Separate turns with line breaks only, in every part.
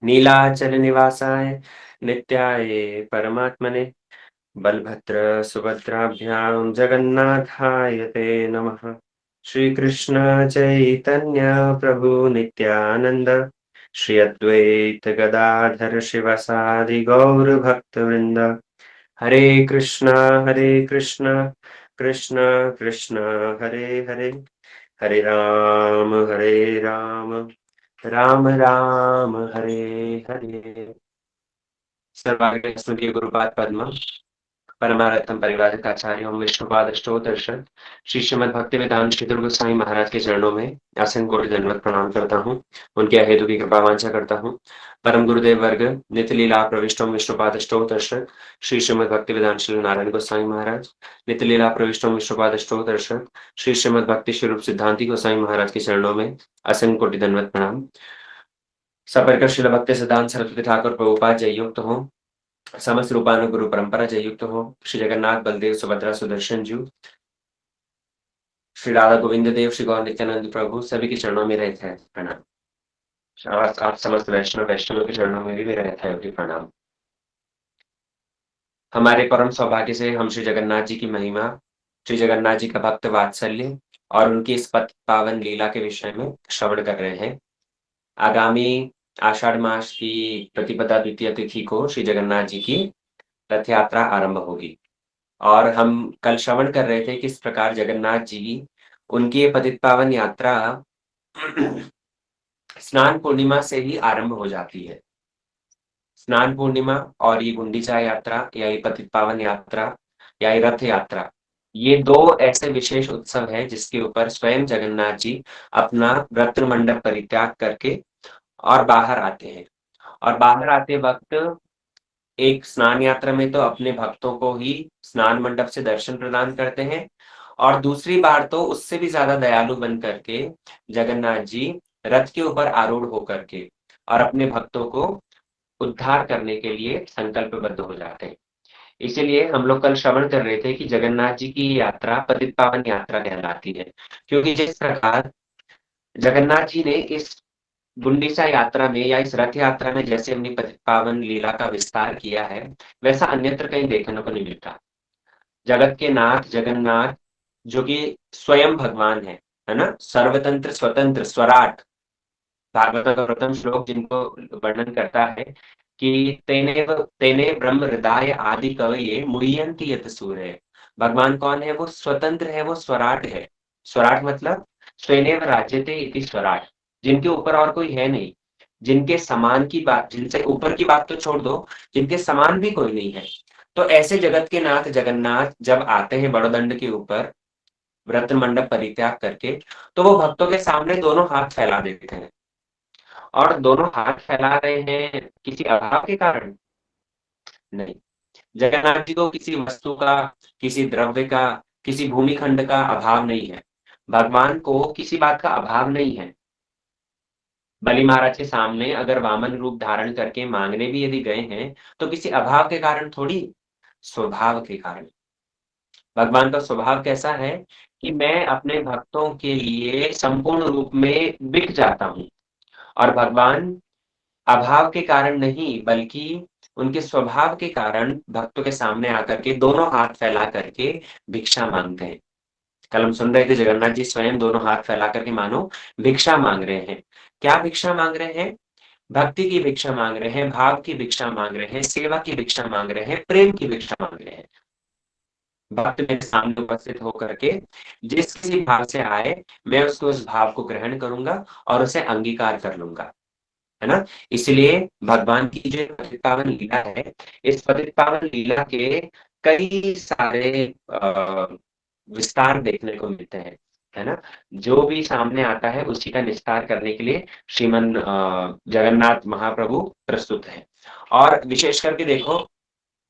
नीलाचल निवासाय नित्याय परमात्मने बलभद्र सुभद्राभ्यां जगन्नाथाय ते नमः। श्री कृष्ण चैतन्य प्रभु नित्यानंद श्री अद्वैत गदाधर शिवसादि गौर भक्त वृंद। हरे कृष्ण कृष्ण कृष्ण हरे हरे, हरे राम राम राम हरे हरे। सर्वाग्र स्मृति गुरुपाद पद्म परमारत्न परिवारक आचार्य ओम विष्णुपाद अष्टोत्तरशत श्री श्रीमद भक्ति वेदांत श्री दुर्गा गोस्वामी महाराज के चरणों में असंख्य कोटि दंडवत प्रणाम करता हूँ। उनके अहेतु की कृपा वांछा करता हूँ। परम गुरुदेव वर्ग नित्य लीला प्रविष्टोम विष्णुपाद अष्टोत्तरशत श्री श्रीमद भक्ति वेदांत श्री नारायण गोस्वामी महाराज, नित्य लीला प्रविष्टोम विष्णुपाद अष्टोत्तरशत श्री श्रीमद भक्ति स्वरूप सिद्धांति गोस्वामी महाराज के चरणों में असंख्य कोटि दंडवत प्रणाम। सपरिकर श्रील भक्ति सिद्धांत सरस्वती ठाकुर प्रभुपाद जय युक्त हो, समस्त रूपानु गुरु परंपरा जय युक्त हो, श्री जगन्नाथ बलदेव सुभद्रा सुदर्शन जी, श्री राधा गोविंद देव श्री गौर नित्यानंद प्रभु सभी के चरणों में रहता है प्रणाम। आप समस्त वैष्णव के चरणों में भी मेरा रहता है प्रणाम। हमारे परम सौभाग्य से हम श्री जगन्नाथ जी की महिमा, श्री जगन्नाथ जी का भक्त वात्सल्य और उनकी इस पति पावन लीला के विषय में श्रवण कर रहे हैं। आगामी आषाढ़ मास की प्रतिपदा द्वितीय तिथि को श्री जगन्नाथ जी की रथ यात्रा आरंभ होगी और हम कल श्रवण कर रहे थे किस प्रकार जगन्नाथ जी उनकी ये पतित पावन यात्रा स्नान पूर्णिमा से ही आरंभ हो जाती है। स्नान पूर्णिमा और ये गुंडीचा यात्रा या ये पतित पावन यात्रा या ये रथ यात्रा, ये दो ऐसे विशेष उत्सव है जिसके ऊपर स्वयं जगन्नाथ जी अपना रत्न मंडप परित्याग करके और बाहर आते हैं। और बाहर आते वक्त एक स्नान यात्रा में तो अपने भक्तों को ही स्नान मंडप से दर्शन प्रदान करते हैं और दूसरी बार तो उससे भी ज्यादा दयालु बन करके जगन्नाथ जी रथ के ऊपर आरूढ़ होकर के और अपने भक्तों को उद्धार करने के लिए संकल्पबद्ध हो जाते हैं। इसीलिए हम लोग कल श्रवण कर रहे थे कि जगन्नाथ जी की यात्रा पतित पावन यात्रा कहलाती है, क्योंकि जिस प्रकार जगन्नाथ जी ने इस गुंडीचा यात्रा में या इस रथ यात्रा में जैसे अपनी पतित पावन लीला का विस्तार किया है, वैसा अन्यत्र कहीं देखने को नहीं मिलता। जगत के नाथ जगन्नाथ जो कि स्वयं भगवान है ना, सर्वतंत्र स्वतंत्र स्वराट, भागवत का प्रथम श्लोक जिनको वर्णन करता है कि तेने तेने ब्रह्म हृदय आदि कवये मुह्यंति यत सूर्य। भगवान कौन है? वो स्वतंत्र है, वो स्वराट है। स्वराट मतलब स्वयनेव राज्यते इति स्वराट, जिनके ऊपर और कोई है नहीं, जिनके समान की बात, जिनसे ऊपर की बात तो छोड़ दो, जिनके समान भी कोई नहीं है। तो ऐसे जगत के नाथ जगन्नाथ जब आते हैं बड़ोदंड के ऊपर व्रत मंडप परित्याग करके, तो वो भक्तों के सामने दोनों हाथ फैला देते हैं। और दोनों हाथ फैला रहे हैं किसी अभाव के कारण नहीं। जगन्नाथ जी को किसी वस्तु का, किसी द्रव्य का, किसी भूमिखंड का अभाव नहीं है। भगवान को किसी बात का अभाव नहीं है। बलि महाराज के सामने अगर वामन रूप धारण करके मांगने भी यदि गए हैं तो किसी अभाव के कारण थोड़ी, स्वभाव के कारण। भगवान का स्वभाव कैसा है कि मैं अपने भक्तों के लिए संपूर्ण रूप में बिक जाता हूं। और भगवान अभाव के कारण नहीं बल्कि उनके स्वभाव के कारण भक्तों के सामने आकर के दोनों हाथ फैला करके भिक्षा मांगते हैं। कल हम सुन रहे थे जगन्नाथ जी स्वयं दोनों हाथ फैला करके मानो भिक्षा मांग रहे हैं। क्या भिक्षा मांग रहे हैं? भक्ति की भिक्षा मांग रहे हैं, भाव की भिक्षा मांग रहे हैं, सेवा की भिक्षा मांग रहे हैं, प्रेम की भिक्षा मांग रहे हैं। भक्त मेरे सामने उपस्थित होकर के जिस किसी भाव से आए, मैं उसको उस भाव को ग्रहण करूंगा और उसे अंगीकार कर लूंगा, है ना। इसलिए भगवान की जो पतित पावन लीला है, इस पतित पावन लीला के कई सारे विस्तार देखने को मिलते हैं, है ना। जो भी सामने आता है उसी का निस्तार करने के लिए श्रीमन जगन्नाथ महाप्रभु प्रस्तुत है। और विशेष करके देखो,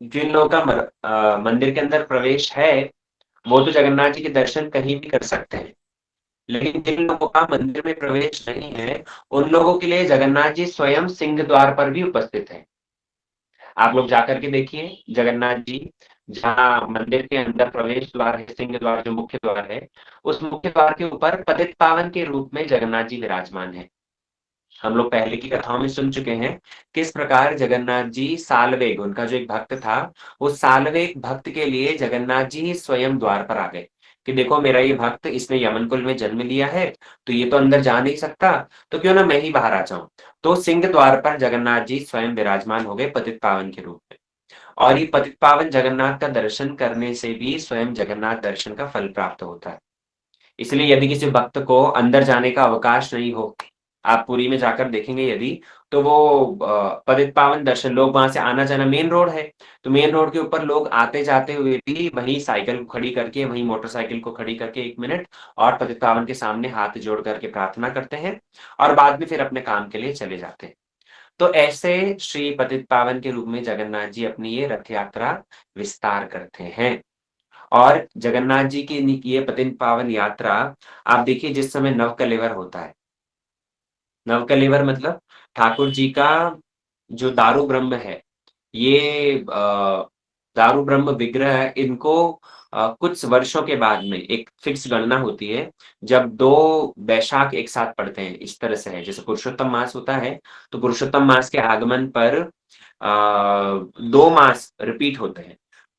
जिन लोगों का मंदिर के अंदर प्रवेश है वो तो जगन्नाथ जी के दर्शन कहीं भी कर सकते हैं, लेकिन जिन लोगों का मंदिर में प्रवेश नहीं है उन लोगों के लिए जगन्नाथ जी स्वयं सिंह द्वार पर भी उपस्थित है। आप लोग जाकर के देखिए जगन्नाथ जी जहाँ मंदिर के अंदर प्रवेश द्वार है, सिंह द्वार जो मुख्य द्वार है, उस मुख्य द्वार के ऊपर पतित पावन के रूप में जगन्नाथ जी विराजमान है। हम लोग पहले की कथाओं में सुन चुके हैं किस प्रकार जगन्नाथ जी साल्वेग, उनका जो एक भक्त था, वो साल्वेग भक्त के लिए जगन्नाथ जी ही स्वयं द्वार पर आ गए कि देखो मेरा ये भक्त, इसने यमन कुल में जन्म लिया है, तो ये तो अंदर जा नहीं सकता, तो क्यों ना मैं ही बाहर आ जाऊं। तो सिंह द्वार पर जगन्नाथ जी स्वयं विराजमान हो गए पतित पावन के रूप में। और ये पतित पावन जगन्नाथ का दर्शन करने से भी स्वयं जगन्नाथ दर्शन का फल प्राप्त होता है। इसलिए यदि किसी भक्त को अंदर जाने का अवकाश नहीं हो, आप पुरी में जाकर देखेंगे यदि, तो वो पतित पावन दर्शन, लोग वहां से आना जाना, मेन रोड है, तो मेन रोड के ऊपर लोग आते जाते हुए भी वहीं साइकिल को खड़ी करके, वहीं मोटरसाइकिल को खड़ी करके 1 मिनट और पतित पावन के सामने हाथ जोड़ करके प्रार्थना करते हैं और बाद में फिर अपने काम के लिए चले जाते हैं। तो ऐसे श्री पतित पावन के रूप में जगन्नाथ जी अपनी ये रथ यात्रा विस्तार करते हैं। और जगन्नाथ जी की ये पतित पावन यात्रा, आप देखिए जिस समय नवकलेवर होता है, नवकलेवर मतलब ठाकुर जी का जो दारू ब्रह्म है, ये दारू ब्रह्म विग्रह है, इनको कुछ वर्षों के बाद में एक फिक्स गणना होती है, जब 2 वैशाख एक साथ पड़ते हैं, इस तरह से है जैसे पुरुषोत्तम मास होता है, तो पुरुषोत्तम मास के आगमन पर 2 मास रिपीट होते हैं।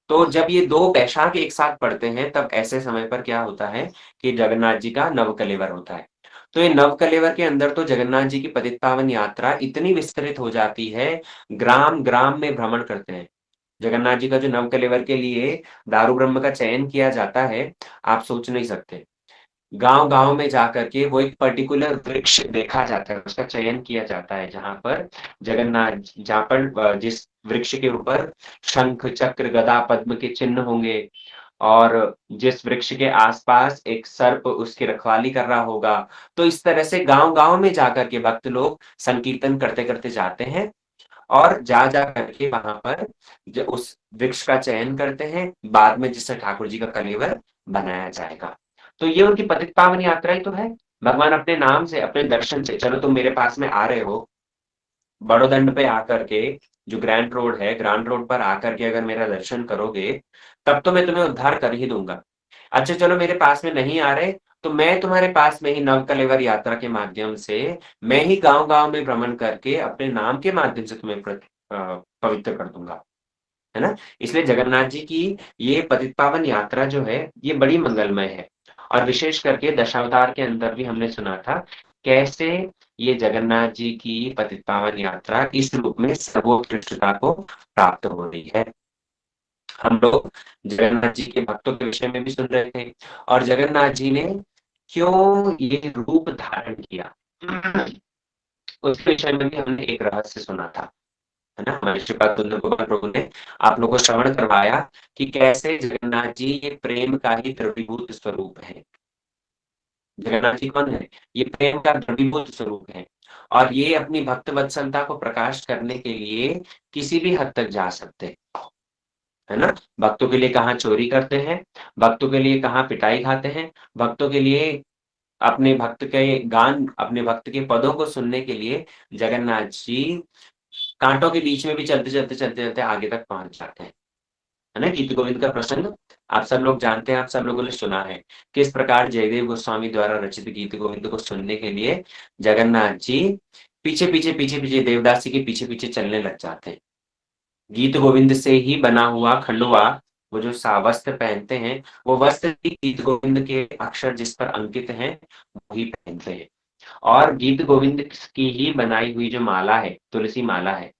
तो जब ये 2 वैशाख एक साथ पड़ते हैं, तब ऐसे समय पर क्या होता है कि जगन्नाथ जी का नवकलेवर होता है। तो ये नवकलेवर के अंदर तो जगन्नाथ जी की पतित पावन यात्रा इतनी विस्तृत हो जाती है, ग्राम-ग्राम में भ्रमण करते हैं। जगन्नाथ जी का जो नवकलेवर के लिए दारू ब्रह्म का चयन किया जाता है, आप सोच नहीं सकते। गाँव-गाँव में जाकर के वो एक पर्टिकुलर वृक्ष देखा जाता है, उसका चयन किया जाता है, जहाँ पर जिस वृक्ष के ऊपर शंख, चक्र, गदा, पद्म के चिन्ह होंगे और जिस वृक्ष के आस-पास एक सर्प उसकी रखवाली कर रहा होगा। तो इस तरह से गाँव-गाँव में जाकर के भक्त लोग संकीर्तन करते-करते जाते हैं और जा करके वहां पर उस वृक्ष का चयन करते हैं, बाद में जिससे ठाकुर जी का कलेवर बनाया जाएगा। तो ये उनकी पतित पावन यात्रा ही तो है। भगवान अपने नाम से, अपने दर्शन से, चलो तुम मेरे पास में आ रहे हो, बड़ोदंड पे आकर के, जो ग्रैंड रोड है, ग्रांड रोड पर आकर के अगर मेरा दर्शन करोगे, तब तो मैं तुम्हें उद्धार कर ही दूंगा। अच्छा चलो मेरे पास में नहीं आ रहे, तो मैं तुम्हारे पास में ही नवकलेवर यात्रा के माध्यम से, मैं ही गांव-गांव में भ्रमण करके अपने नाम के माध्यम से तुम्हें पवित्र कर दूंगा। है ना? इसलिए जगन्नाथ जी की ये पतित पावन यात्रा जो है, ये बड़ी मंगलमय है। और विशेष करके दशावतार के अंदर भी हमने सुना था, कैसे ये जगन्नाथ जी की पतित पावन यात्रा इस रूप में सर्वोत्कृष्टता को प्राप्त हो रही है। हम लोग जगन्नाथ जी के भक्तों के विषय में भी सुन रहे थे और जगन्नाथ जी ने क्यों ये रूप धारण किया, उसके विषय में भी हमने एक रहस्य सुना था। है ना? हमारे श्रीपाद वल्लभ गोपाल प्रभु ने आप लोगों को श्रवण करवाया कि कैसे जगन्नाथ जी ये प्रेम का ही द्रवीभूत स्वरूप है। जगन्नाथ जी कौन है? ये प्रेम का द्रवीभूत स्वरूप है और ये अपनी भक्त वत्सलता को प्रकाश करने के लिए किसी भी हद तक जा सकते हैं। है ना? भक्तों के लिए कहाँ चोरी करते हैं, भक्तों के लिए कहाँ पिटाई खाते हैं, भक्तों के लिए अपने भक्त के गान, अपने भक्त के पदों को सुनने के लिए जगन्नाथ जी कांटों के बीच में भी चलते-चलते आगे तक पहुँच जाते हैं। है ना? गीत गोविंद का प्रसंग आप सब लोग जानते हैं, आप सब लोगों ने सुना है। किस प्रकार जयदेव गोस्वामी द्वारा रचित गीत गोविंद को सुनने के लिए जगन्नाथ जी पीछे-पीछे देवदास जी के पीछे-पीछे चलने लग जाते हैं। गीत गोविंद से ही बना हुआ खंडवा, वो जो वस्त्र पहनते हैं, वो वस्त्र भी गीत गोविंद के अक्षर जिस पर अंकित हैं, वही पहनते हैं। और गीत गोविंद की ही बनाई हुई जो माला है, तुलसी माला है,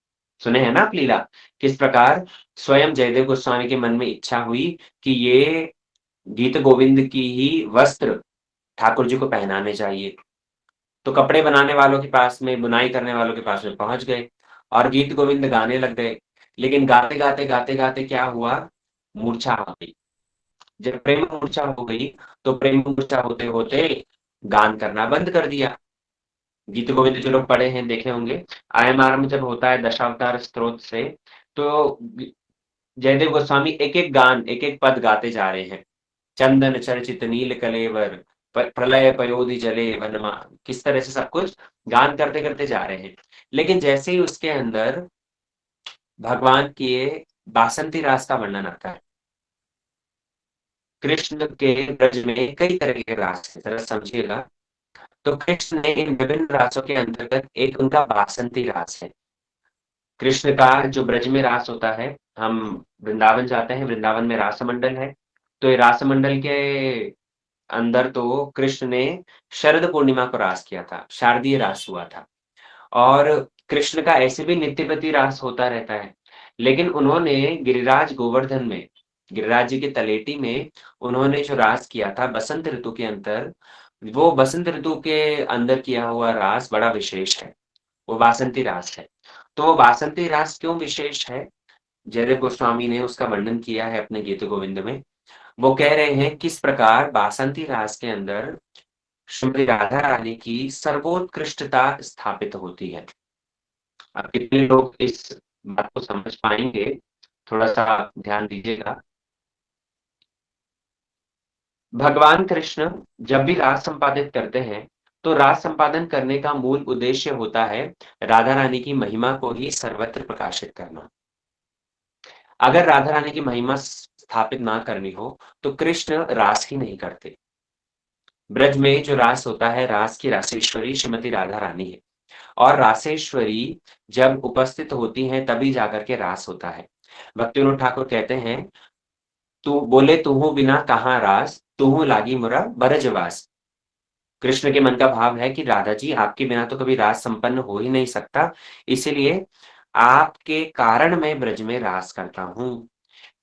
सुने हैं ना आप लीला? किस प्रकार स्वयं जयदेव गोस्वामी के मन में इच्छा हुई कि ये गीत गोविंद की ही वस्त्र ठाकुर जी को पहनाने चाहिए। तो कपड़े बनाने वालों के पास में, बुनाई करने वालों के पास में पहुँच गए और गीत गोविंद गाने लग गए। लेकिन गाते-गाते क्या हुआ? मूर्छा आ गई। जब प्रेम मूर्छा हो गई, तो प्रेम मूर्छा होते-होते गान करना बंद कर दिया। गीत गोविंद जो लोग पढ़े हैं, देखे होंगे, आयम आरंभ जब होता है दशावतार स्तोत्र से, तो जयदेव गोस्वामी एक-एक गान, एक-एक पद गाते जा रहे हैं। चंदन चर्चित नील कलेवर, प्रलय पयोधि जले वनमा, किस तरह से सब कुछ गान करते-करते जा रहे हैं। लेकिन जैसे ही उसके अंदर भगवान के बासंती रास का वर्णन आता है, कृष्ण के ब्रज में कई तरह के रास हैं, जरा समझिएगा। तो कृष्ण ने इन विभिन्न रासों के अंतर्गत एक उनका बासंती रास है। कृष्ण का जो ब्रज में रास होता है, हम वृंदावन जाते हैं, वृंदावन में रास मंडल है। तो ये रास मंडल के अंदर तो कृष्ण ने शरद पूर्णिमा को रास किया था, शारदीय रास हुआ था। और कृष्ण का ऐसे भी नित्यपति रास होता रहता है। लेकिन उन्होंने गिरिराज गोवर्धन में, गिरिराज जी की तलेटी में उन्होंने जो रास किया था बसंत ऋतु के अंदर, वो बसंत ऋतु के अंदर किया हुआ रास बड़ा विशेष है। वो वासंती रास है। तो वो वासंती रास क्यों विशेष है? जयदेव गोस्वामी ने उसका वर्णन किया है अपने गीत गोविंद में। वो कह रहे हैं किस प्रकार बासंती रास के अंदर श्रीमती राधा रानी की सर्वोत्कृष्टता स्थापित होती है। अब कितने लोग इस बात को समझ पाएंगे, थोड़ा सा ध्यान दीजिएगा। भगवान कृष्ण जब भी रास संपादित करते हैं, तो रास संपादन करने का मूल उद्देश्य होता है राधा रानी की महिमा को ही सर्वत्र प्रकाशित करना। अगर राधा रानी की महिमा स्थापित ना करनी हो, तो कृष्ण रास ही नहीं करते। ब्रज में जो रास होता है, रास की रासेश्वरी श्रीमती राधा रानी है। और रासेश्वरी जब उपस्थित होती हैं तभी जाकर के रास होता है। भक्ति विनोद ठाकुर कहते हैं, तू बोले तुहु बिना कहाँ रास, तुहु लागी मुरा बरजवास। कृष्ण के मन का भाव है कि राधा जी आपके बिना तो कभी रास संपन्न हो ही नहीं सकता, इसीलिए आपके कारण मैं ब्रज में रास करता हूँ।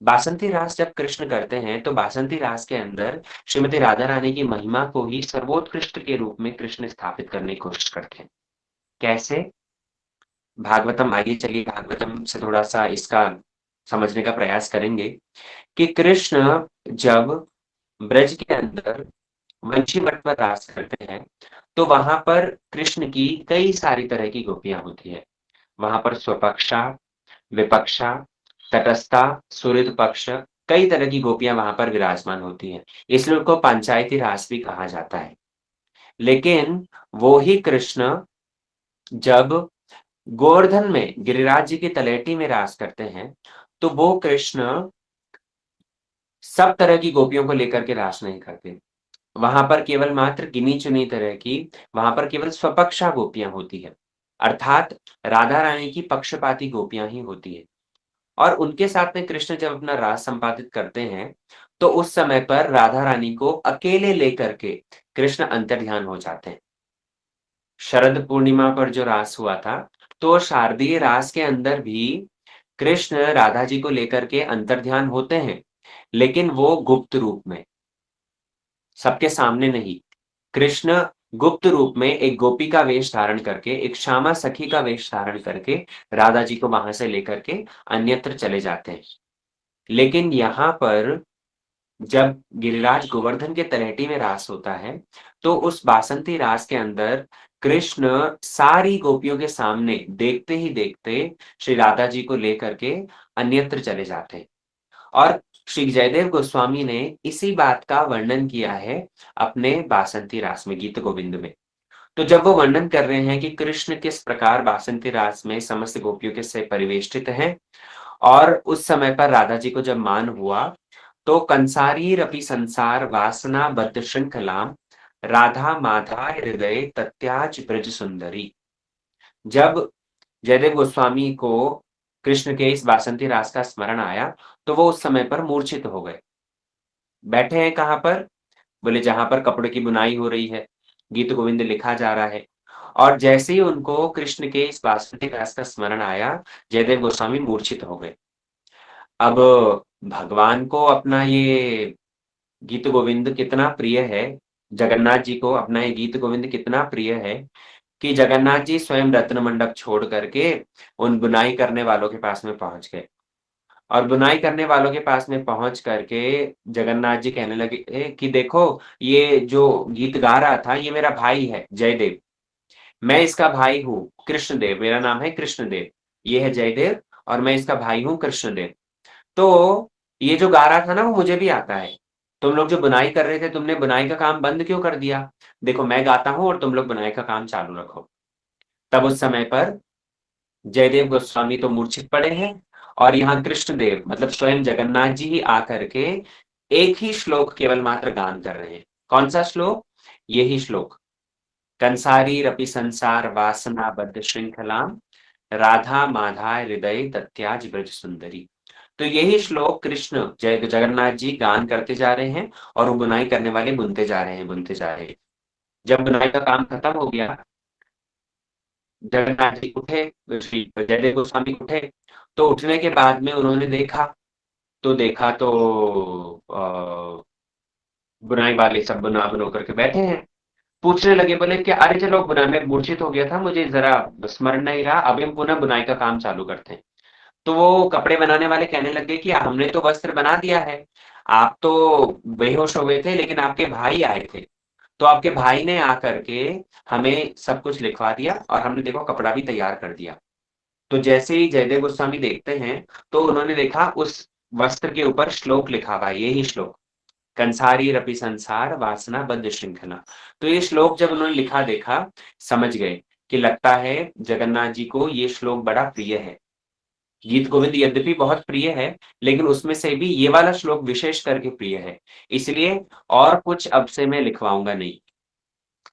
बासंती रास जब कृष्ण करते हैं, तो बासंती रास के अंदर श्रीमती राधा रानी की महिमा को ही सर्वोत्कृष्ट के रूप में कृष्ण स्थापित करने की कोशिश करते हैं। कैसे? भागवतम, आइए चलिए भागवतम से थोड़ा सा इसका समझने का प्रयास करेंगे कि कृष्ण जब ब्रज के अंदर वंशी वट पर रास करते हैं, तो वहां पर कृष्ण की कई सारी तरह की गोपियां होती है। वहां पर स्वपक्षा, विपक्षा, तटस्था, सुहृद पक्ष, कई तरह की गोपियां वहां पर विराजमान होती हैं। इसलिए उनको पंचायती रास भी कहा जाता है। लेकिन वो ही कृष्ण जब गोवर्धन में गिरिराज जी की तलेटी में रास करते हैं, तो वो कृष्ण सब तरह की गोपियों को लेकर के रास नहीं करते। वहां पर केवल मात्र गिनी चुनी तरह की, वहां पर केवल स्वपक्षा गोपियां होती है, अर्थात राधा रानी की पक्षपाती गोपियां ही होती है। और उनके साथ में कृष्ण जब अपना रास संपादित करते हैं, तो उस समय पर राधा रानी को अकेले लेकर के कृष्ण अंतर्ध्यान हो जाते हैं। शरद पूर्णिमा पर जो रास हुआ था, तो शारदीय रास के अंदर भी कृष्ण राधा जी को लेकर के अंतर्ध्यान होते हैं, लेकिन वो गुप्त रूप में, सबके सामने नहीं। कृष्ण गुप्त रूप में एक गोपी का वेश धारण करके, एक श्यामा सखी का वेश धारण करके राधा जी को वहां से लेकर के अन्यत्र चले जाते हैं। लेकिन यहाँ पर जब गिरिराज गोवर्धन के तलेटी में रास होता है, तो उस बासंती रास के अंदर कृष्ण सारी गोपियों के सामने देखते ही देखते श्री राधा जी को लेकर के अन्यत्र चले जाते हैं। और श्री जयदेव गोस्वामी ने इसी बात का वर्णन किया है अपने बासंती रास में, गीत गोविंद में। तो जब वो वर्णन कर रहे हैं कि कृष्ण किस प्रकार बासंती रास में समस्त गोपियों के से परिवेष्टित हैं, और उस समय पर राधा जी को जब मान हुआ, तो कंसारी रपि संसार वासना बद्ध श्रृंखलाम राधा माधा हृदय तत्याज ब्रज सुंदरी। जब जयदेव गोस्वामी को कृष्ण के इस बासंती रास का स्मरण आया, तो वो उस समय पर मूर्छित हो गए। बैठे हैं कहाँ पर? बोले जहां पर कपड़े की बुनाई हो रही है, गीत गोविंद लिखा जा रहा है। और जैसे ही उनको कृष्ण के इस बासंती रास का स्मरण आया, जयदेव गोस्वामी मूर्छित हो गए। अब भगवान को अपना ये गीत गोविंद कितना प्रिय है, जगन्नाथ जी को अपना ये गीत गोविंद कितना प्रिय है, कि जगन्नाथ जी स्वयं रत्न मंडप छोड़ करके उन बुनाई करने वालों के पास में पहुंच गए। और बुनाई करने वालों के पास में पहुंच करके जगन्नाथ जी कहने लगे कि देखो, ये जो गीत गा रहा था ये मेरा भाई है जयदेव, मैं इसका भाई हूँ कृष्णदेव, मेरा नाम है कृष्णदेव, ये है जयदेव और मैं इसका भाई हूँ कृष्णदेव। तो ये जो गा रहा था ना वो मुझे भी आता है। तुम लोग जो बुनाई कर रहे थे, तुमने बुनाई का काम बंद क्यों कर दिया? देखो मैं गाता हूं और तुम लोग बुनाई का काम चालू रखो। तब उस समय पर जयदेव गोस्वामी तो मूर्छित पड़े हैं, और यहाँ कृष्णदेव मतलब स्वयं जगन्नाथ जी ही आकर के एक ही श्लोक केवल मात्र गान कर रहे हैं। कौन सा श्लोक? यही श्लोक, कंसारीरपि संसार वासना बद्ध श्रृंखलां राधा माधा हृदय तत्याज ब्रज सुंदरी। तो यही श्लोक कृष्ण जय जगन्नाथ जी गान करते जा रहे हैं और वो बुनाई करने वाले बुनते जा रहे हैं, बुनते जा रहे हैं। जब बुनाई का काम खत्म हो गया, जगन्नाथ जी उठे, श्री जयदेव गोस्वामी उठे। तो उठने के बाद में उन्होंने देखा तो बुनाई वाले सब बुना बुन होकर के बैठे हैं। पूछने लगे, बोले कि अरे चलो, बुनाई में मूर्छित हो गया था, मुझे जरा स्मरण नहीं रहा, अभी हम पुनः बुनाई का काम चालू करते हैं। तो वो कपड़े बनाने वाले कहने लगे कि हमने तो वस्त्र बना दिया है, आप तो बेहोश हो गए थे, लेकिन आपके भाई आए थे, तो आपके भाई ने आकर के हमें सब कुछ लिखवा दिया और हमने देखो कपड़ा भी तैयार कर दिया। तो जैसे ही जयदेव गोस्वामी देखते हैं, तो उन्होंने देखा उस वस्त्र के ऊपर श्लोक लिखा हुआ है, यही श्लोक, कंसारी रपि संसार वासना बद्ध श्रृंखला। तो ये श्लोक जब उन्होंने लिखा देखा, समझ गए कि लगता है जगन्नाथ जी को ये श्लोक बड़ा प्रिय है। गीत गोविंद यद्यपि बहुत प्रिय है, लेकिन उसमें से भी ये वाला श्लोक विशेष करके प्रिय है, इसलिए और कुछ अब से मैं लिखवाऊंगा नहीं।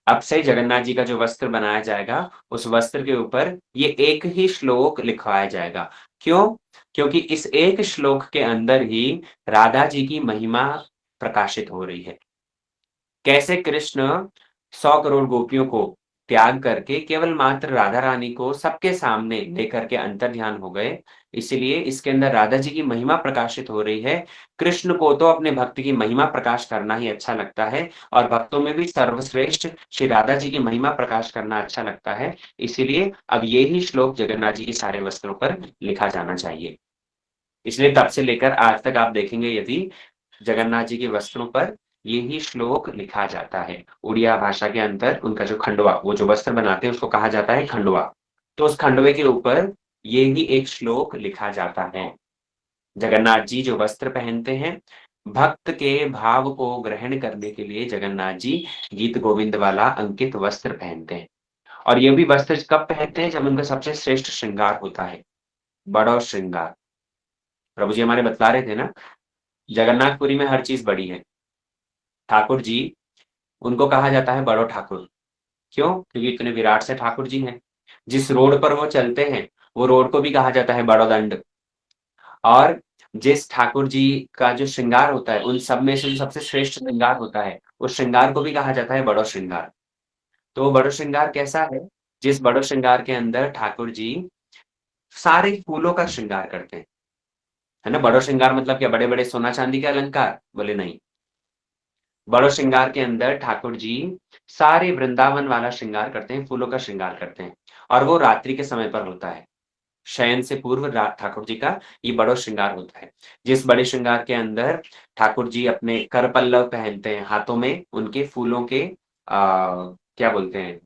अब से जगन्नाथ जी का जो वस्त्र बनाया जाएगा, उस वस्त्र के ऊपर ये एक ही श्लोक लिखवाया जाएगा। क्यों? क्योंकि इस एक श्लोक के अंदर ही राधा जी की महिमा प्रकाशित हो रही है। कैसे कृष्ण 100 करोड़ गोपियों को त्याग करके केवल मात्र राधा रानी को सबके सामने लेकर के अंतर्ध्यान हो गए, इसलिए इसके अंदर राधा जी की महिमा प्रकाशित हो रही है। कृष्ण को तो अपने भक्त की महिमा प्रकाश करना ही अच्छा लगता है, और भक्तों में भी सर्वश्रेष्ठ श्री राधा जी की महिमा प्रकाश करना अच्छा लगता है। इसीलिए अब ये ही श्लोक जगन्नाथ जी के सारे वस्त्रों पर लिखा जाना चाहिए। इसलिए तब से लेकर आज तक आप देखेंगे, यदि जगन्नाथ जी के वस्त्रों पर यही श्लोक लिखा जाता है। उड़िया भाषा के अंदर उनका जो खंडवा, वो जो वस्त्र बनाते हैं उसको कहा जाता है खंडवा। तो उस खंडवे के ऊपर ये ही एक श्लोक लिखा जाता है। जगन्नाथ जी जो वस्त्र पहनते हैं, भक्त के भाव को ग्रहण करने के लिए जगन्नाथ जी गीत गोविंद वाला अंकित वस्त्र पहनते हैं। और ये भी वस्त्र कब पहनते हैं? जब उनका सबसे श्रेष्ठ श्रृंगार होता है, बड़ा श्रृंगार। प्रभु जी हमारे बतला रहे थे ना, जगन्नाथपुरी में हर चीज बड़ी है। ठाकुर जी, उनको कहा जाता है बड़ो ठाकुर। क्यों? क्योंकि इतने विराट से ठाकुर जी हैं। जिस रोड पर वो चलते हैं, वो रोड को भी कहा जाता है बड़ो दंड। और जिस ठाकुर जी का जो श्रृंगार होता है, उन सब में से जो सबसे श्रेष्ठ श्रृंगार होता है, उस श्रृंगार को भी कहा जाता है बड़ो श्रृंगार। तो वो बड़ो श्रृंगार कैसा है? जिस बड़ो श्रृंगार के अंदर ठाकुर जी सारे फूलों का श्रृंगार करते हैं, है ना। बड़ो श्रृंगार मतलब क्या? बड़े बड़े सोना चांदी के अलंकार? बोले नहीं। बड़ो श्रृंगार के अंदर ठाकुर जी सारे वृंदावन वाला श्रृंगार करते हैं, फूलों का श्रृंगार करते हैं, और वो रात्रि के समय पर होता है। शयन से पूर्व ठाकुर जी का ये बड़ो श्रृंगार होता है। जिस बड़े श्रृंगार के अंदर ठाकुर जी अपने कर पल्लव पहनते हैं, हाथों में उनके फूलों के क्या बोलते हैं,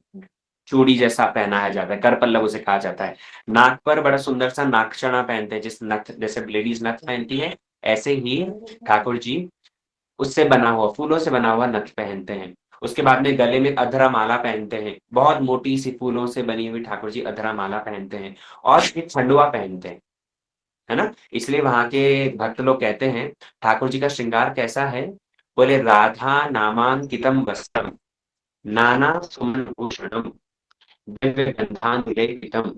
चूड़ी जैसा पहनाया जाता है, कर पल्लव उसे कहा जाता है। नाक पर बड़ा सुंदर सा नागचना पहनते हैं, जिस नथ, जैसे लेडीज नथ पहनती है, ऐसे ही ठाकुर जी उससे बना हुआ, फूलों से बना हुआ नथ पहनते हैं। उसके बाद में गले में अधरा माला पहनते हैं, बहुत मोटी सी फूलों से बनी हुई ठाकुर जी अधरा माला पहनते हैं, और एक खंडवा पहनते हैं, है ना। इसलिए वहां के भक्त लोग कहते हैं ठाकुर जी का श्रृंगार कैसा है? बोले राधा नामांकितम वस्त्रम नाना सुमन भूषणम दिव्य गंधानुलेपितम।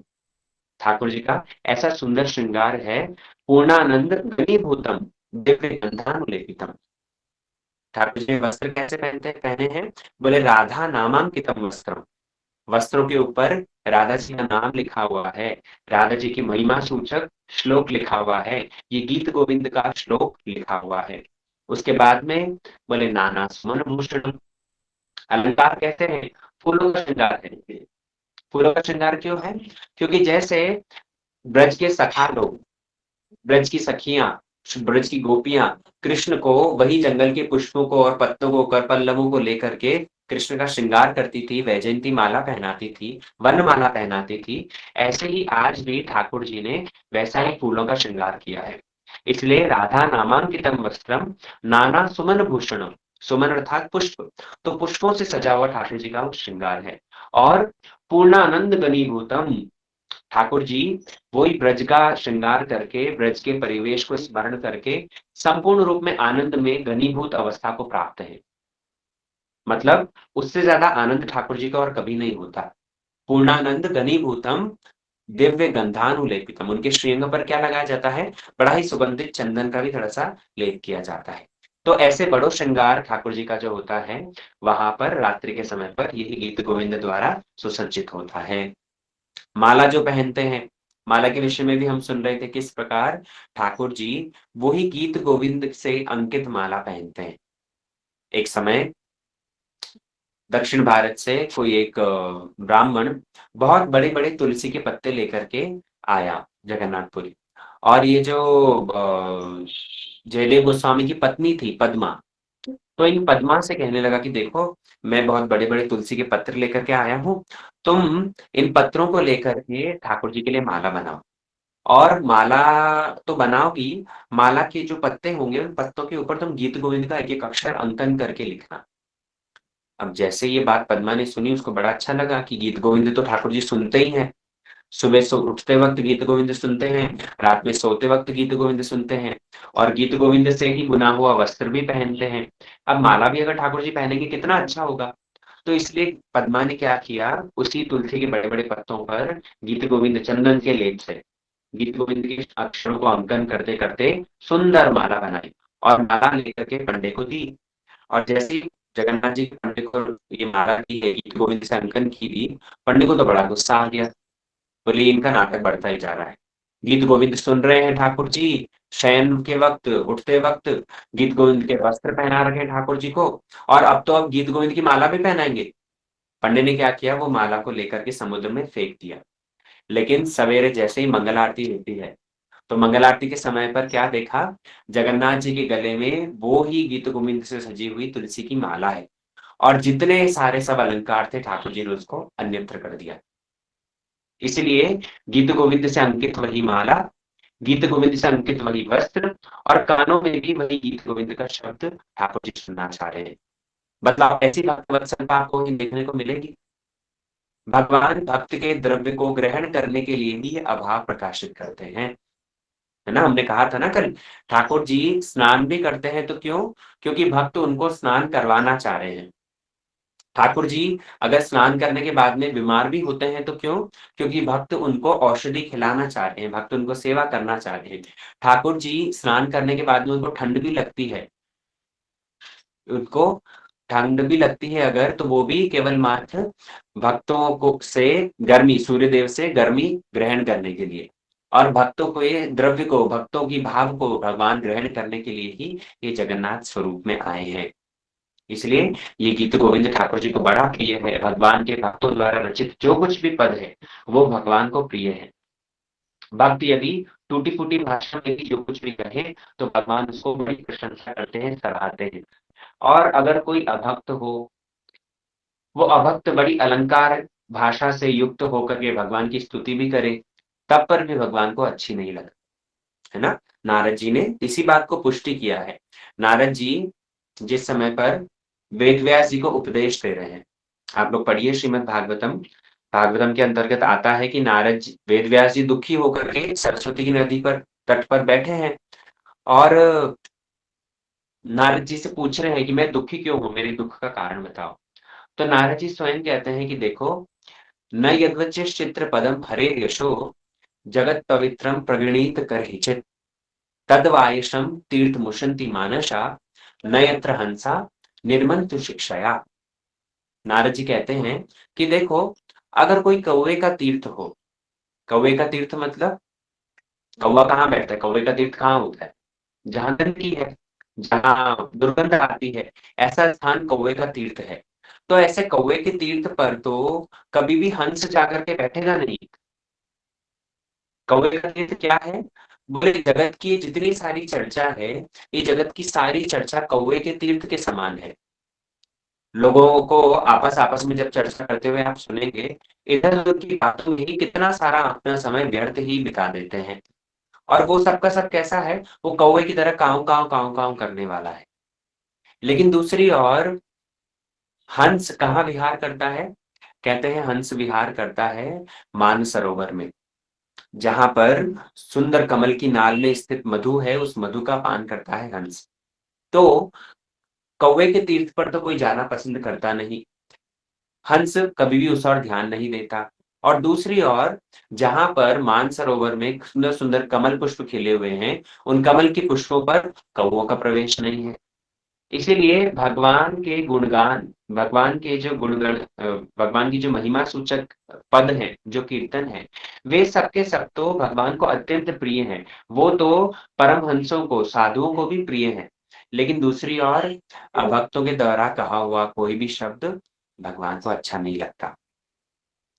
ठाकुर जी का ऐसा सुंदर श्रृंगार है, पूर्णानंद घनीभूतम दिव्य गंधानुलेपितम। ठाकुर जी वस्त्र कैसे पहने हैं? बोले राधा नामांकितम वस्त्रम, वस्त्रों के ऊपर राधा जी का नाम लिखा हुआ है, राधा जी की महिमा सूचक श्लोक लिखा हुआ है, ये गीत गोविंद का श्लोक लिखा हुआ है। उसके बाद में बोले नाना सुमन भूषण, अलंकार कहते हैं, फूलों का श्रृंगार है। फूलों का श्रृंगार क्यों है? क्योंकि जैसे ब्रज के सखा लोग, ब्रज की सखियां, ब्रज की गोपियां कृष्ण को वही जंगल के पुष्पों को और पत्तों को, कर पल्लवों को लेकर के कृष्ण का श्रृंगार करती थी, वैजयंती माला पहनाती थी, वनमाला पहनाती थी, ऐसे ही आज भी ठाकुर जी ने वैसा ही फूलों का श्रृंगार किया है। इसलिए राधा नामांकितम वस्त्रम नाना सुमन भूषणम, सुमन अर्थात पुष्प, तो पुष्पों से सजा हुआ ठाकुर जी का वो श्रृंगार है। और पूर्णानंद घनीभूतम, ठाकुर जी वही ब्रज का श्रृंगार करके, ब्रज के परिवेश को स्मरण करके संपूर्ण रूप में आनंद में घनीभूत अवस्था को प्राप्त है। मतलब उससे ज्यादा आनंद ठाकुर जी का और कभी नहीं होता। पूर्णानंद घनीभूतम दिव्य गंधानुलेपितम, उनके श्रीअंग पर क्या लगाया जाता है? बड़ा ही सुगंधित चंदन का भी थोड़ा सा लेप किया जाता है। तो ऐसे बड़ो श्रृंगार ठाकुर जी का जो होता है, वहां पर रात्रि के समय पर यही गीत गोविंद द्वारा सुसज्जित होता है। माला जो पहनते हैं, माला के विषय में भी हम सुन रहे थे किस प्रकार ठाकुर जी वही गीत गोविंद से अंकित माला पहनते हैं। एक समय दक्षिण भारत से कोई एक ब्राह्मण बहुत बड़े बड़े तुलसी के पत्ते लेकर के आया जगन्नाथपुरी। और ये जो जयदेव गोस्वामी की पत्नी थी पद्मा, तो इन पद्मा से कहने लगा कि देखो, मैं बहुत बड़े बड़े तुलसी के पत्र लेकर के आया हूँ, तुम इन पत्रों को लेकर के ठाकुर जी के लिए माला बनाओ। और माला तो बनाओगी, माला के जो पत्ते होंगे उन पत्तों के ऊपर तुम गीत गोविंद का एक एक अक्षर अंकन करके लिखना। अब जैसे ये बात पद्मा ने सुनी, उसको बड़ा अच्छा लगा कि गीत गोविंद तो ठाकुर जी सुनते ही हैं। सुबह उठते वक्त गीत गोविंद सुनते हैं, रात में सोते वक्त गीत गोविंद सुनते हैं, और गीत गोविंद से ही बुना हुआ वस्त्र भी पहनते हैं। अब माला भी अगर ठाकुर जी पहनेंगे कितना अच्छा होगा। तो इसलिए पद्मा ने क्या किया, उसी तुलसी के बड़े बड़े पत्तों पर गीत गोविंद चंदन के लेप से गीत गोविंद के अक्षरों को अंकन करते करते सुंदर माला बनाई और माला लेकर के पंडे को दी। और जैसे ही जगन्नाथ जी के पंडित को ये माला दी है, गीत गोविंद से अंकन की दी, पंडित को तो बड़ा गुस्सा आ गया। बोले इनका नाटक बढ़ता ही जा रहा है। गीत गोविंद सुन रहे हैं ठाकुर जी, शयन के वक्त उठते वक्त गीत गोविंद के वस्त्र पहना रखे हैं ठाकुर जी को, और अब तो अब गीत गोविंद की माला भी पहनाएंगे। पंडित ने क्या किया, वो माला को लेकर के समुद्र में फेंक दिया। लेकिन सवेरे जैसे ही मंगल आरती होती है, तो मंगल आरती के समय पर क्या देखा, जगन्नाथ जी के गले में वो ही गीत गोविंद से सजी हुई तुलसी की माला है। और जितने सारे सब अलंकार थे, ठाकुर जी ने उसको अन्यत्र कर दिया। इसलिए गीत गोविंद से अंकित वही माला, गीत गोविंद से अंकित वही वस्त्र, और कानों में भी वही गीत गोविंद का शब्द ठाकुर जी सुनना चाह रहे हैं। मतलब ऐसी वत्सलता आपको देखने को मिलेगी। भगवान भक्त के द्रव्य को ग्रहण करने के लिए भी ये अभाव प्रकाशित करते हैं। है ना, हमने कहा था ना कल, ठाकुर जी स्नान भी करते हैं तो क्यों? क्योंकि भक्त उनको स्नान करवाना चाह रहे हैं। ठाकुर जी अगर स्नान करने के बाद में बीमार भी होते हैं तो क्यों? क्योंकि भक्त उनको औषधि खिलाना चाह रहे हैं, भक्त उनको सेवा करना चाह रहे हैं। ठाकुर जी स्नान करने के बाद में उनको ठंड भी लगती है, उनको ठंड भी लगती है अगर, तो वो भी केवल मात्र भक्तों को से गर्मी, सूर्य देव से गर्मी ग्रहण करने के लिए, और भक्तों को ये द्रव्य को, भक्तों की भाव को भगवान ग्रहण करने के लिए ही ये जगन्नाथ स्वरूप में आए हैं। इसलिए ये गीत गोविंद ठाकुर जी को बड़ा प्रिय है। भगवान के भक्तों द्वारा रचित जो कुछ भी पद है, वो भगवान को प्रिय है। भक्त यदि टूटी फूटी भाषा में भी जो कुछ भी कहे, तो भगवान उसको बड़ी प्रशंसा करते हैं, सराहते हैं। और अगर कोई अभक्त हो, वो अभक्त बड़ी अलंकार भाषा से युक्त होकर के भगवान की स्तुति भी करे, तब पर भी भगवान को अच्छी नहीं लगती। है ना, नारद जी ने इसी बात को पुष्टि किया है। नारद जी जिस समय पर वेद व्यास जी को उपदेश दे रहे हैं, आप लोग पढ़िए श्रीमद् भागवतम, भागवतम के अंतर्गत आता है कि नारद जी, वेद व्यास जी दुखी होकर के सरस्वती की नदी पर तट पर बैठे हैं, और नारद जी से पूछ रहे हैं कि मैं दुखी क्यों हूं, मेरे दुख का कारण बताओ। तो नारद जी स्वयं कहते हैं कि देखो, न यद्वचिश्चित्र पदम हरे यशो जगत पवित्रम प्रगणित करहिचित तद्वायशम तीर्थ मुशंति मानसा न यत्र हंसा निर्मंतु शिक्षया। नारद जी कहते हैं कि देखो, अगर कोई कौवे का तीर्थ हो, कौवे का तीर्थ मतलब कौवा कहाँ बैठता है, कौवे का तीर्थ कहाँ होता है? जहां गंदगी है, जहां दुर्गंध आती है, ऐसा स्थान कौवे का तीर्थ है। तो ऐसे कौवे के तीर्थ पर तो कभी भी हंस जाकर के बैठेगा नहीं। कौवे का तीर्थ क्या है? बोले जगत की जितनी सारी चर्चा है, ये जगत की सारी चर्चा कौवे के तीर्थ के समान है। लोगों को आपस आपस में जब चर्चा करते हुए आप सुनेंगे, इधर उधर की बातों में ही कितना सारा अपना समय व्यर्थ ही बिता देते हैं। और वो सबका सब कैसा है, वो कौवे की तरह काव काव काव काव करने वाला है। लेकिन दूसरी ओर हंस कहाँ विहार करता है? कहते हैं हंस विहार करता है मानसरोवर में, जहां पर सुंदर कमल की नाल में स्थित मधु है, उस मधु का पान करता है हंस। तो कौवे के तीर्थ पर तो कोई जाना पसंद करता नहीं। हंस कभी भी उस ओर ध्यान नहीं देता। और दूसरी ओर जहाँ पर मानसरोवर में सुंदर-सुंदर कमल पुष्प खिले हुए हैं, उन कमल के पुष्पों पर कौवों का प्रवेश नहीं है। इसीलिए भगवान के गुणगान, भगवान के जो भगवान की जो महिमा सूचक पद हैं, जो कीर्तन हैं, वे सब के सब तो भगवान को अत्यंत प्रिय हैं। वो तो परमहंसों को, साधुओं को भी प्रिय हैं। लेकिन दूसरी ओर भक्तों के द्वारा कहा हुआ कोई भी शब्द भगवान को अच्छा नहीं लगता।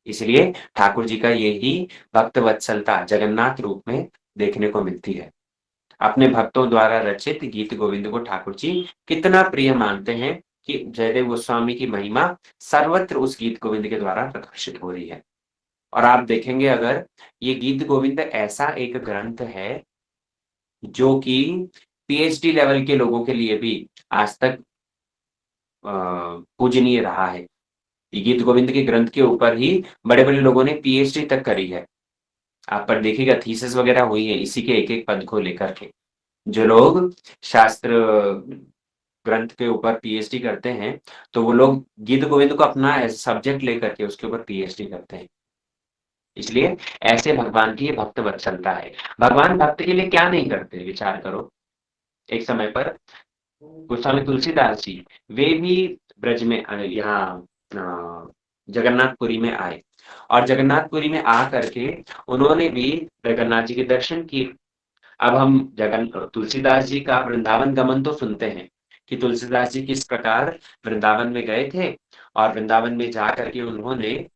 इसलिए ठाकुर जी का यही भक्त वत्सलता जगन्नाथ रूप में देखने को मिलती है। अपने भक्तों द्वारा रचित गीत गोविंद को ठाकुर जी कितना प्रिय मानते हैं कि जयदेव गोस्वामी की महिमा सर्वत्र उस गीत गोविंद के द्वारा प्रकाशित हो रही है। और आप देखेंगे अगर ये गीत गोविंद ऐसा एक ग्रंथ है जो कि पीएचडी लेवल के लोगों के लिए भी आज तक पूजनीय रहा है। ये गीत गोविंद के ग्रंथ के ऊपर ही बड़े-बड़े लोगों ने पीएचडी तक करी है। आप पर देखिएगा थीसिस वगैरह हुई है इसी के एक-एक पद को लेकर के। जो लोग शास्त्र ग्रंथ के ऊपर पीएचडी करते हैं, तो वो लोग गीत गोविंद को अपना एज़ सब्जेक्ट लेकर के उसके ऊपर पीएचडी करते हैं। इसलिए ऐसे भगवान की ये भक्त वत्सलता है। भगवान भक्त के लिए क्या नहीं करते विचार करो। एक समय पर गोस्वामी तुलसीदास जी वे भी ब्रज में यहाँ जगन्नाथपुरी में आए और जगन्नाथपुरी में आ करके उन्होंने भी जगन्नाथ जी के दर्शन किए। अब हम जगन तुलसीदास जी का वृंदावन गमन तो सुनते हैं कि तुलसीदास जी किस प्रकार वृंदावन में गए थे और वृंदावन में जा करके उन्होंने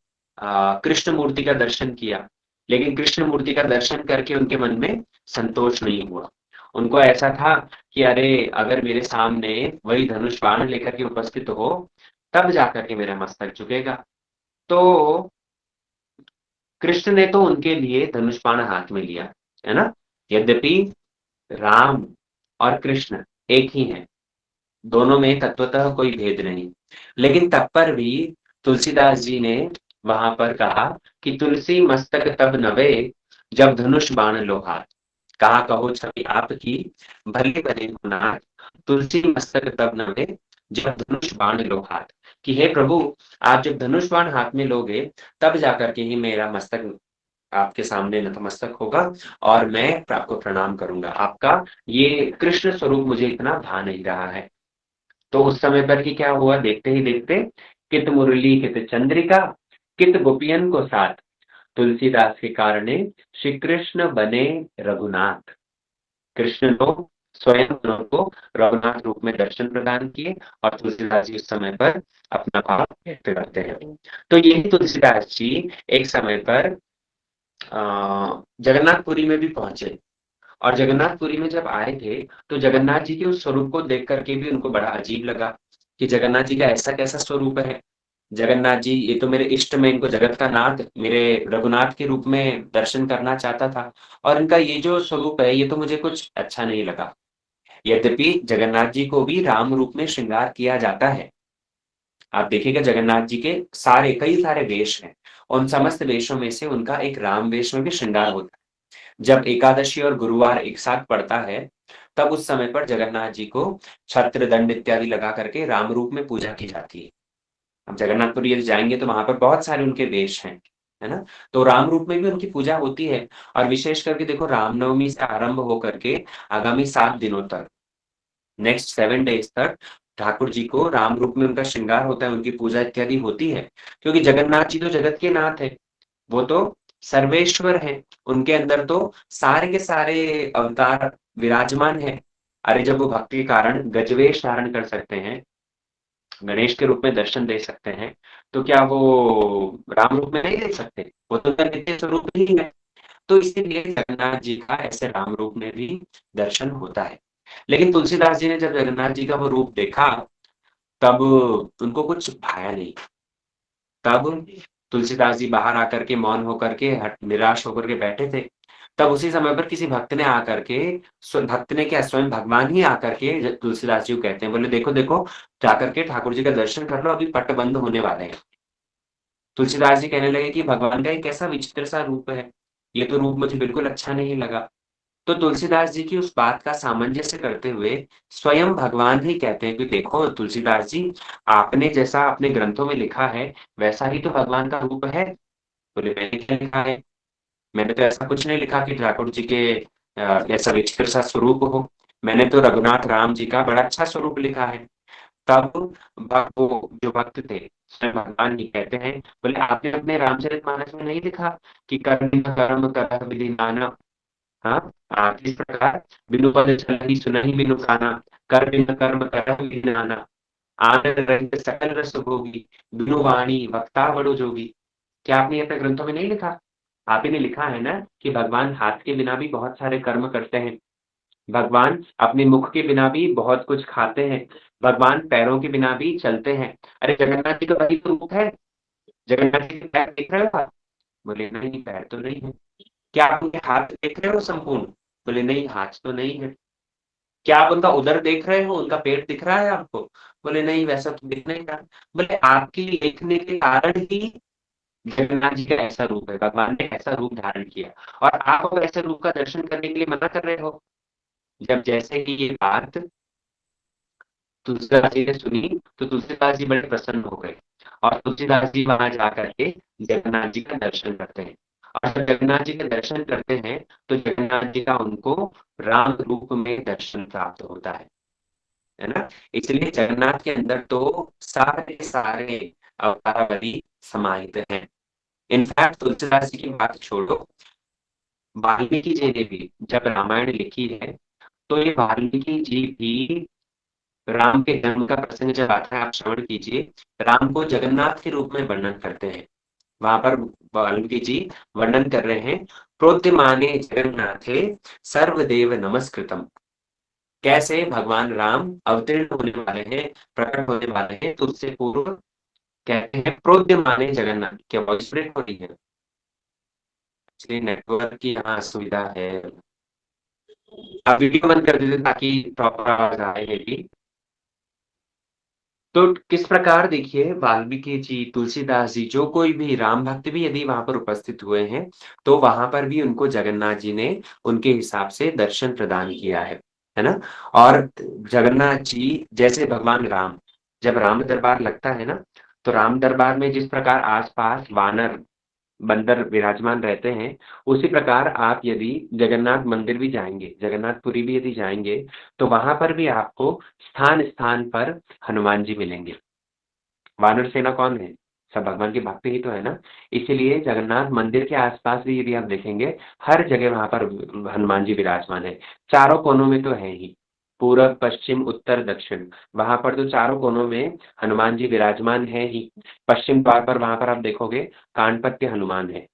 कृष्ण मूर्ति का दर्शन किया। लेकिन कृष्ण मूर्ति का दर्शन करके उनके मन में संतोष नहीं हुआ। उनको ऐसा था कि अरे अगर मेरे सामने वही धनुष बाण लेकर के उपस्थित हो तब जाकर के मेरा मस्तक झुकेगा। तो कृष्ण ने तो उनके लिए धनुष बाण हाथ में लिया, है ना? यद्यपि राम और कृष्ण एक ही हैं, दोनों में तत्वतः कोई भेद नहीं। लेकिन तब पर भी तुलसीदास जी ने वहां पर कहा कि तुलसी मस्तक तब नवे जब धनुष बाण लो हाथ। कहा कहो छवि आपकी भले बने गुनाह, तुलसी मस्तक तब नवे जब धनुष बाण लो हाथ। कि हे प्रभु, आप जब धनुष बाण हाथ में लोगे तब जाकर के ही मेरा मस्तक आपके सामने नतमस्तक होगा और मैं आपको प्रणाम करूंगा। आपका ये कृष्ण स्वरूप मुझे इतना भा नहीं रहा है। तो उस समय पर कि क्या हुआ, देखते ही देखते कित मुरली कित चंद्रिका कित गोपियन को साथ, तुलसीदास के कारणे श्री कृष्ण बने रघुनाथ। कृष्ण लोग स्वयं उनको रघुनाथ रूप में दर्शन प्रदान किए और तुलसीदास जी उस समय पर अपना भाव व्यक्त करते हैं। तो यही तुलसीदास जी एक समय पर जगन्नाथपुरी में भी पहुंचे और जगन्नाथपुरी में जब आए थे तो जगन्नाथ जी के उस स्वरूप को देख करके भी उनको बड़ा अजीब लगा कि जगन्नाथ जी का ऐसा कैसा स्वरूप है। जगन्नाथ जी ये तो मेरे इष्ट में, इनको जगत का नाथ मेरे रघुनाथ के रूप में दर्शन करना चाहता था और इनका ये जो स्वरूप है ये तो मुझे कुछ अच्छा नहीं लगा। यद्यपि जगन्नाथ जी को भी राम रूप में श्रृंगार किया जाता है। आप देखिएगा जगन्नाथ जी के सारे कई सारे वेश हैं। उन समस्त वेशों में से उनका एक राम वेश में भी श्रृंगार होता है। जब एकादशी और गुरुवार एक साथ पड़ता है तब उस समय पर जगन्नाथ जी को छत्र दंड इत्यादि लगा करके राम रूप में पूजा की जाती है। अब जगन्नाथपुरी यदि जाएंगे तो वहां पर बहुत सारे उनके वेश हैं, है ना? तो राम रूप में भी उनकी पूजा होती है और विशेष करके देखो रामनवमी से आरंभ होकर के आगामी 7 दिनों तक, नेक्स्ट 7 डेज तक ठाकुर जी को राम रूप में उनका श्रृंगार होता है, उनकी पूजा इत्यादि होती है। क्योंकि जगन्नाथ जी तो जगत के नाथ है, वो तो सर्वेश्वर हैं, उनके अंदर तो सारे के सारे अवतार विराजमान हैं। अरे जब वो भक्ति के कारण गजवेश धारण कर सकते हैं, गणेश के रूप में दर्शन दे सकते हैं, तो क्या वो राम रूप में नहीं दे सकते? वो तो उनका नित्य स्वरूप ही है। तो इसीलिए जगन्नाथ जी का ऐसे राम रूप में भी दर्शन होता है। लेकिन तुलसीदास जी ने जब जगन्नाथ जी का वो रूप देखा तब उनको कुछ भाया नहीं। तब तुलसीदास जी बाहर आकर के मौन होकर के निराश होकर के बैठे थे। तब उसी समय पर किसी भक्त ने आकर के, भक्त ने क्या स्वयं भगवान ही आकर के तुलसीदास जी को कहते हैं, बोले देखो देखो जाकर के ठाकुर जी का दर्शन कर लो, अभी पट बंद होने वाले हैं। तुलसीदास जी कहने लगे कि भगवान का एक ऐसा विचित्र सा रूप है, ये तो रूप मुझे बिल्कुल अच्छा नहीं लगा। तो तुलसीदास जी की उस बात का सामंजस्य करते हुए स्वयं भगवान ही कहते हैं कि देखो तुलसीदास जी, आपने जैसा अपने ग्रंथों में लिखा है वैसा ही तो भगवान का रूप है। बोले मैंने क्या लिखा है? मैंने तो ऐसा कुछ नहीं लिखा कि ठाकुर जी के ऐसा विचित्र सा स्वरूप हो। मैंने तो रघुनाथ राम जी का बड़ा अच्छा स्वरूप लिखा है। तब वो जो भक्त थे स्वयं भगवान ही कहते हैं, बोले आपने अपने रामचरितमानस में नहीं लिखा कि कर्म कर्म कर विधि नाना। हाँ, किस प्रकार बिनु पद चलहि सुनहि बिनु काना, कर बिनु कर्म करहि बिनु नाना, आनंद रहित सकल रस भोगी, बिनु वाणी वक्ता बड़ो जोगी। क्या आपने ये अपने ग्रंथों में नहीं लिखा? आप ही ने लिखा है ना कि भगवान हाथ के बिना भी बहुत सारे कर्म करते हैं। भगवान अपने मुख के बिना भी बहुत कुछ खाते हैं। भगवान पैरों के बिना भी चलते हैं। अरे जगन्नाथ जी का वही तो रूप है। जगन्नाथ जी के पैर दिख रहे हो आप? बोले नहीं, पैर तो नहीं है। क्या आप उनके हाथ देख रहे हो संपूर्ण? बोले नहीं, हाथ तो नहीं है। क्या आप उनका उदर देख रहे हो, उनका पेट दिख रहा है आपको? बोले नहीं, वैसा तो दिख नहीं रहा। बोले आपके लिखने के कारण ही जगन्नाथ जी का ऐसा रूप है, भगवान ने ऐसा रूप धारण किया। और आप अब ऐसे रूप का दर्शन करने के लिए मना कर रहे हो। जब जैसे ही ये बात तुलसीदास जी ने सुनी तो तुलसीदास जी बड़े प्रसन्न हो गए। और तुलसीदास जी वहां जाकर के जगन्नाथ जी का दर्शन करते हैं। और जब जगन्नाथ जी के दर्शन करते हैं तो जगन्नाथ जी का उनको राम रूप में दर्शन प्राप्त होता है ना। इसलिए जगन्नाथ के अंदर तो सारे सारे अवतारावली समाहित हैं। इनफैक्ट तुलसीदास जी की बात छोड़ो, वाल्मीकि जी ने भी जब रामायण लिखी है तो ये वाल्मीकि जी भी राम के जन्म का प्रसंग जब आता है, आप श्रवण कीजिए, राम को जगन्नाथ के रूप में वर्णन करते हैं। वहां पर वाल्मीकि जी वर्णन कर रहे हैं, प्रोद्यमाने जगन्नाथे सर्वदेव नमस्कृतम। कैसे भगवान राम अवतीर्ण होने वाले हैं, प्रकट होने वाले हैं, तो उससे पूर्व कहते हैं प्रोद्यमाने जगन्नाथ। क्या वॉइस ब्रेक हो रही है? इसलिए नेटवर्क की यहाँ असुविधा है। आप वीडियो बंद कर दीजिए ताकि प्रॉपर आवाज आए मेरी। तो किस प्रकार देखिए वाल्मीकि जी, तुलसीदास जी, जो कोई भी राम भक्त भी यदि वहां पर उपस्थित हुए हैं तो वहां पर भी उनको जगन्नाथ जी ने उनके हिसाब से दर्शन प्रदान किया है ना। और जगन्नाथ जी जैसे भगवान राम, जब राम दरबार लगता है ना, तो राम दरबार में जिस प्रकार आसपास वानर बंदर विराजमान रहते हैं, उसी प्रकार आप यदि जगन्नाथ मंदिर भी जाएंगे, जगन्नाथपुरी भी यदि जाएंगे, तो वहां पर भी आपको स्थान स्थान पर हनुमान जी मिलेंगे। वानर सेना कौन है? सब भगवान के भक्त ही तो है ना। इसीलिए जगन्नाथ मंदिर के आसपास भी यदि आप देखेंगे, हर जगह वहां पर हनुमान जी विराजमान है। चारों कोनों में तो है ही, पूरब पश्चिम उत्तर दक्षिण, वहां पर तो चारों कोनों में हनुमान जी विराजमान है ही। पश्चिम द्वार पर वहां पर आप देखोगे कानपत्य हनुमान है।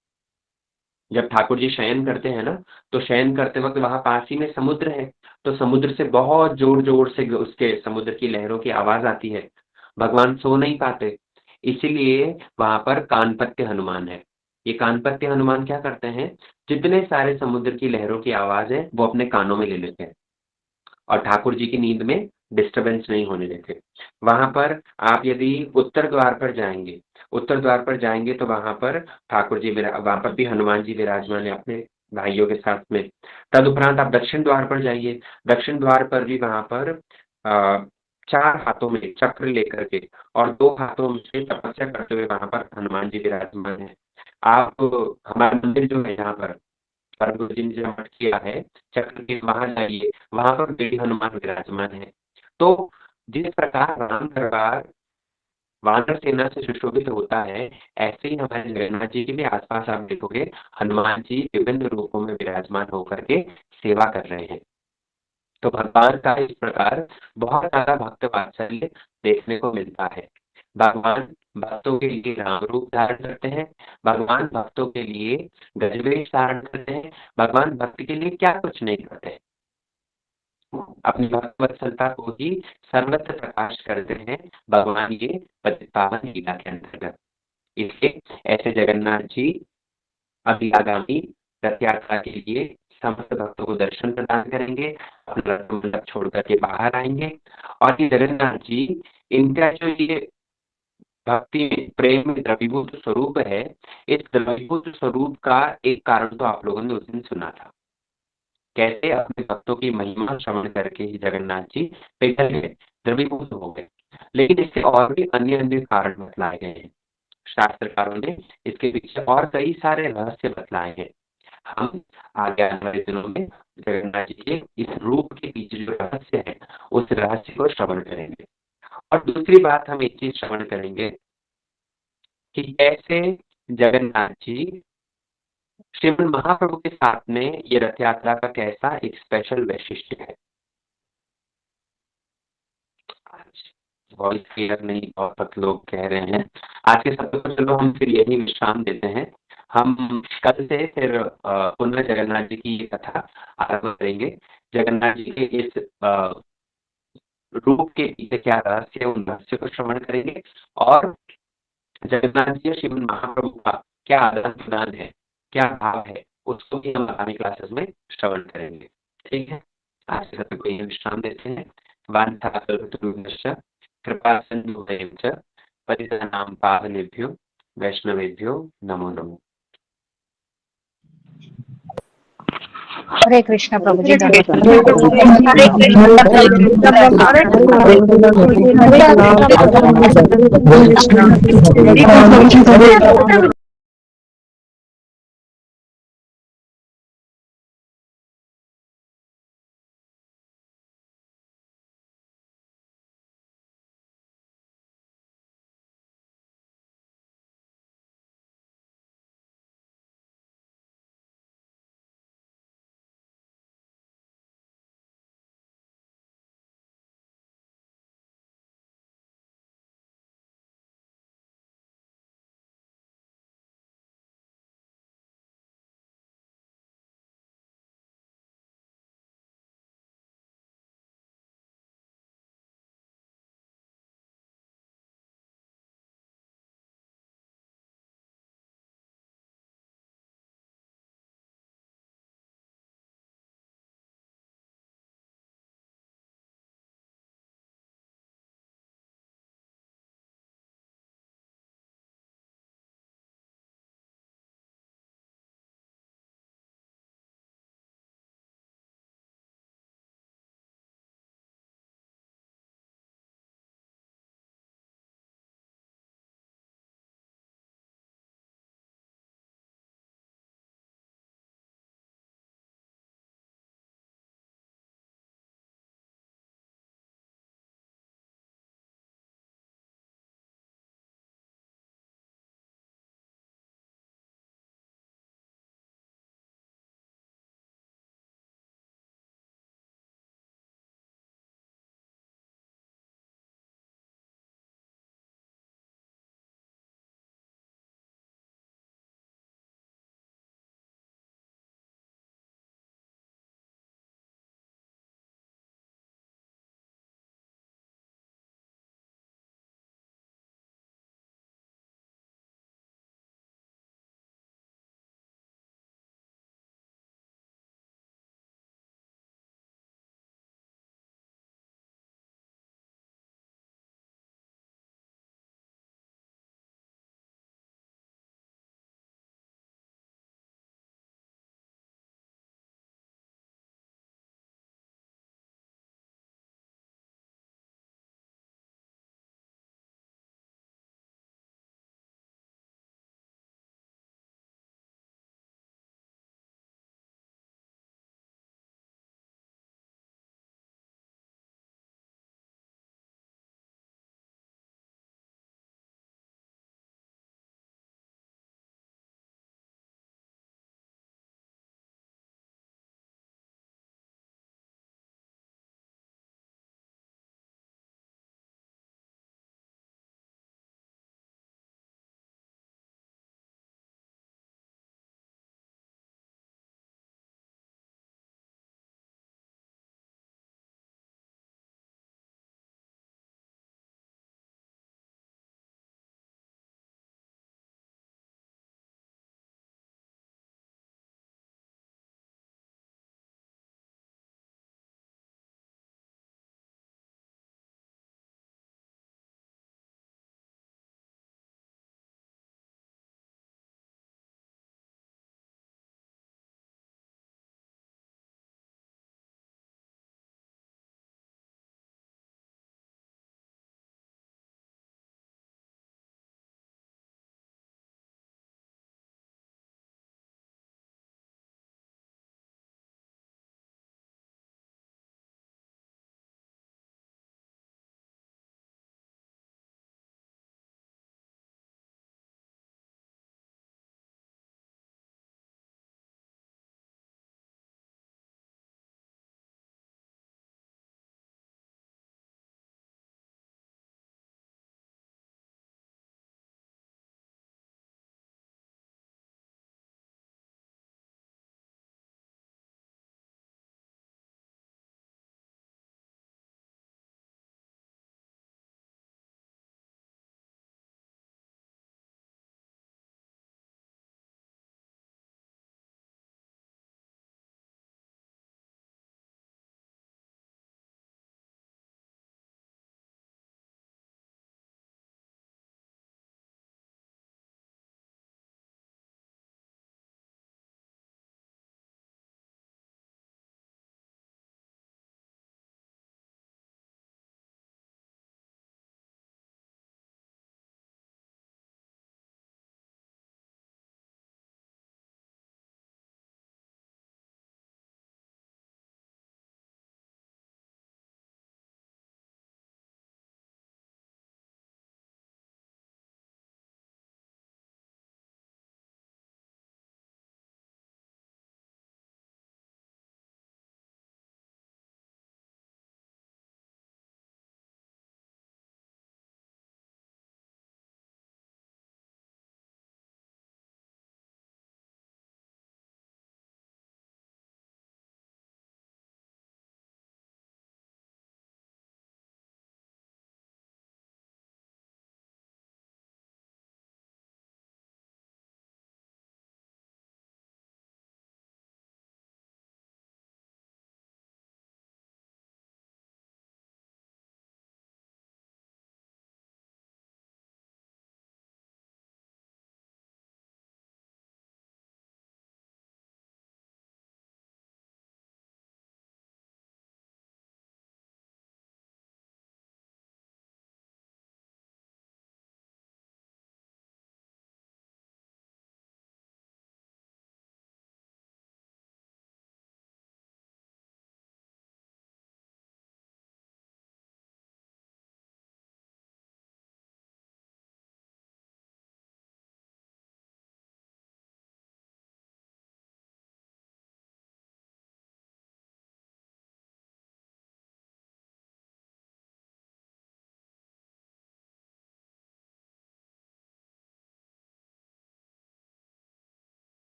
जब ठाकुर जी शयन करते हैं ना, तो शयन करते वक्त वहां पास ही में समुद्र है। तो समुद्र से बहुत जोर जोर से उसके समुद्र की लहरों की आवाज आती है। भगवान सो नहीं पाते, इसीलिए वहां पर कानपत्य हनुमान है। ये कानपत्य हनुमान क्या करते हैं, जितने सारे समुद्र की लहरों की आवाज है वो अपने कानों में ले लेते हैं और ठाकुर जी की नींद में डिस्टरबेंस नहीं होने देते। वहां पर आप यदि उत्तर द्वार पर जाएंगे, उत्तर द्वार पर जाएंगे तो वहां पर ठाकुर जी वहां पर भी हनुमान जी विराजमान है अपने भाइयों के साथ में। तदुपरांत आप दक्षिण द्वार पर जाइए, दक्षिण द्वार पर भी वहां पर आ, चार हाथों में चक्र लेकर के और दो हाथों में से तपस्या करते हुए वहां पर हनुमान जी विराजमान है। आप हमारा मंदिर जो है यहाँ पर परम गुरु जी ने जो मठ किया है चक्र के, वहां जाइए, वहां पर देवी हनुमान विराजमान है। तो जिस प्रकार राम दरबार वानर सेना से सुशोभित होता है, ऐसे ही हमारे जगन्नाथ जी के भी आसपास आप देखोगे हनुमान जी विभिन्न रूपों में विराजमान होकर के सेवा कर रहे हैं। तो भगवान का इस प्रकार बहुत ज्यादा भक्त वात्सल्य देखने को मिलता है। भगवान भक्तों के लिए राम रूप धारण करते हैं, भगवान भक्तों के लिए गजवेश धारण करते हैं, भगवान भक्त के लिए क्या कुछ नहीं करते, अपनी भक्त वत्सलता को ही सर्वत्र प्रकाश करते हैं भगवान ये पतित पावन लीला के अंतर्गत। इसलिए ऐसे जगन्नाथ जी अभी आगामी रथ यात्रा के लिए समस्त भक्तों को दर्शन प्रदान करेंगे, अपना रथ मंडप छोड़ करके बाहर आएंगे। और ये जगन्नाथ जी, इनका जो ये भक्ति में प्रेम में द्रवीभूत स्वरूप है, इस द्रवीभूत स्वरूप का एक कारण तो आप लोगों ने उस दिन सुना था। कैसे अपने भक्तों की महिमा श्रवण करके ही जगन्नाथ जी पिघल गए, द्रवीभूत हो गए। लेकिन इसके और भी अन्य कारण बतलाए गए हैं। शास्त्रकारों ने इसके पीछे और कई सारे रहस्य बतलाए हैं। हम आगे आने वाले दिनों में जगन्नाथ जी के इस रूप के पीछे जो रहस्य है, उस रहस्य को श्रवण करेंगे। और दूसरी बात हम एक चीज श्रवण करेंगे कि कैसे जगन्नाथ जी श्रीमद् महाप्रभु के साथ में ये रथ यात्रा का कैसा एक स्पेशल वैशिष्ट्य है। वॉइस क्लियर नहीं, बहुत लोग कह रहे हैं। आज के सत्र को चलो हम फिर यही विश्राम देते हैं। हम कल से फिर पुनः जगन्नाथ जी की ये कथा आरंभ करेंगे। जगन्नाथ जी के इस रूप के पीछे क्या रहस्य है, उन रहस्य को श्रवण करेंगे और जगन्नाथ जी और श्रीमद् महाप्रभु का क्या आदान प्रदान है, क्या भाव है, उसको भी हम आगामी क्लासेस में श्रवण करेंगे। ठीक है, आज के सत्र को यही विश्राम देते हैं। वाञ्छाकल्पतरुभ्यश्च कृपा सिन्धुभ्येव च पतितानां पावनेभ्यो वैष्णवेभ्यो नमो नमः।
हरे कृष्णा प्रभु जी।
हरे कृष्णा।